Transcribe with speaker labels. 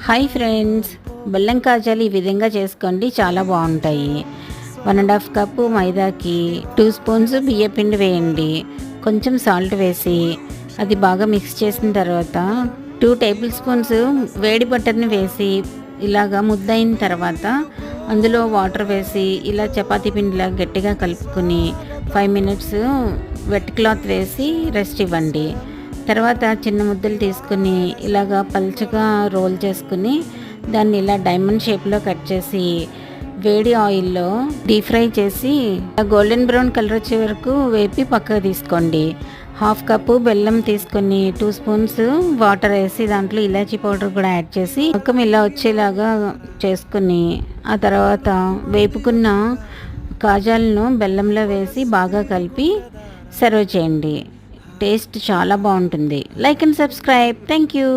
Speaker 1: Hi friends, బెల్లం కాజాలు ఈ విధంగా చేసుకోండి, చాలా బాగుంటాయి. 1.5 కప్పు మైదాకి 2 స్పూన్స్ బియ్యపిండి వేయండి. కొంచెం సాల్ట్ వేసి అది బాగా మిక్స్ చేసిన తర్వాత 2 టేబుల్ స్పూన్స్ వేడి బటర్ని వేసి ఇలాగా ముద్దయిన తర్వాత అందులో వాటర్ వేసి ఇలా చపాతీ పిండిలా గట్టిగా కలుపుకుని 5 మినిట్స్ వెట్ క్లాత్ వేసి రెస్ట్ ఇవ్వండి. తర్వాత చిన్న ముద్దలు తీసుకుని ఇలాగా పల్చగా రోల్ చేసుకుని దాన్ని ఇలా డైమండ్ షేప్లో కట్ చేసి వేడి ఆయిల్లో డీప్ ఫ్రై చేసి గోల్డెన్ బ్రౌన్ కలర్ వచ్చే వరకు వేపి పక్కకు తీసుకోండి. 1/2 కప్పు బెల్లం తీసుకొని 2 స్పూన్స్ వాటర్ వేసి దాంట్లో ఇలాచీ పౌడర్ కూడా యాడ్ చేసి పక్కన ఇలా వచ్చేలాగా చేసుకుని ఆ తర్వాత వేపుకున్న కాజాలను బెల్లంలో వేసి బాగా కలిపి సర్వ్ చేయండి. టేస్ట్ చాలా బాగుంటుంది. Like and subscribe. Thank you.